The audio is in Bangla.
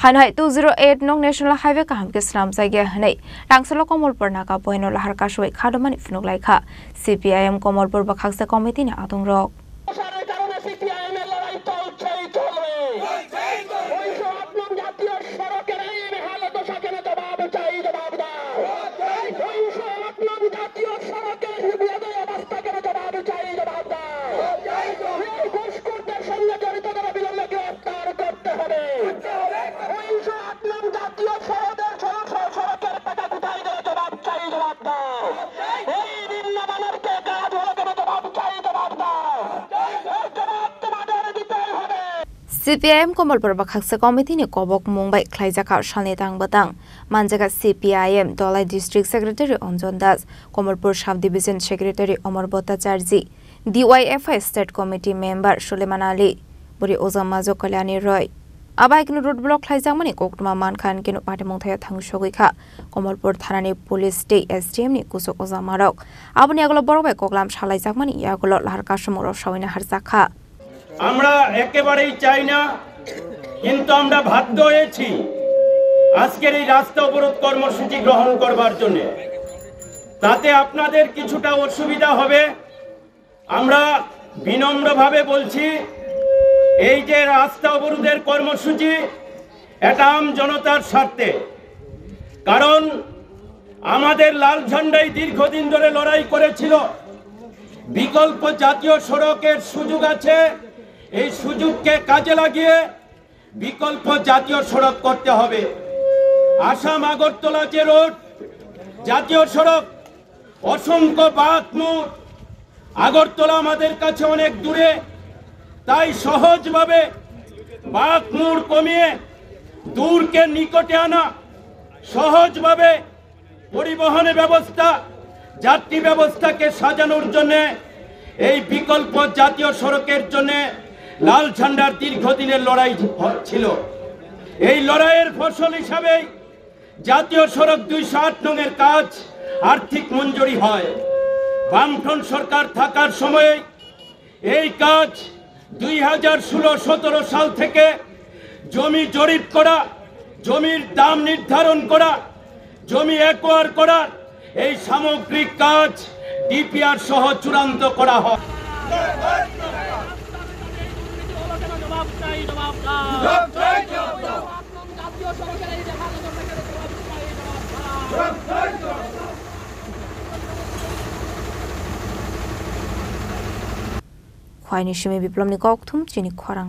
Hanai 208 Nong National Highway kaham ke slam jaiga hanai Tangsalo Komolpur naga poino lahar kasoi khadomani funuk laikha CPIM Komolpur bakhaksa committee ni adung rok CPIM Komolpur bakhaksa committee ni kobok mumbai khlaijaka shalni tangbatang manjaga CPIM Dolai District Secretary Onjon Das Komolpur Sub Division Secretary Omar Bhattacharjee DYFI State Committee Member Suleiman Ali Buri Ozamajo Kalyani Roy Abai kinu road block khlaijamani koktuma mankhan kinu patimong thaya thangshogikha Komolpur Thanani Police Day SDM ni kusuk ozamarok abuni agolo borobai koklam shalaijakmani yagulo lahar kasumoro shawina harjakha আমরা একেবারেই চাই না কিন্তু আমরা বাধ্য হয়েছি আজকের এই রাস্তা অবরোধ কর্মসূচি গ্রহণ করবার জন্য তাতে আপনাদের কিছুটা অসুবিধা হবে আমরা বিনম্রভাবে বলছি এই যে রাস্তা অবরোধের কর্মসূচি এটা আম জনতার স্বার্থে কারণ আমাদের লাল ঝান্ডাই দীর্ঘদিন ধরে লড়াই করেছিল বিকল্প জাতীয় সড়কের সুযোগ আছে এই সুযোগকে কাজে লাগিয়ে বিকল্প জাতীয় সড়ক করতে হবে আসাম আগরতলা যে রোড জাতীয় সড়ক অসংখ্য বাঁকমুড় আগরতলা আমাদের কাছে অনেক দূরে তাই সহজভাবে বাঁকমুড় কমিয়ে দূরকে নিকটে আনা সহজভাবে পরিবহনের ব্যবস্থা যাত্রী ব্যবস্থাকে সাজানোর জন্য এই বিকল্প জাতীয় সড়কের জন্য লাল ঝান্ডার দীর্ঘদিনের লড়াই ছিল এই লড়াইয়ের ফসল হিসাবে জাতীয় সড়ক 208 নং এর কাজ আর্থিক মঞ্জুরি হয় বামফ্রন্ট সরকার থাকার সময়ে এই কাজ 2016-17 সাল থেকে জমি জরিপ করা জমির দাম নির্ধারণ করা জমি অ্যাকোয়ার করা এই সামগ্রিক কাজ ডিপিআর সহ চূড়ান্ত করা হয় খোয়াইনি সিমি বিপ্লব নি ককথুম চিনি খরাং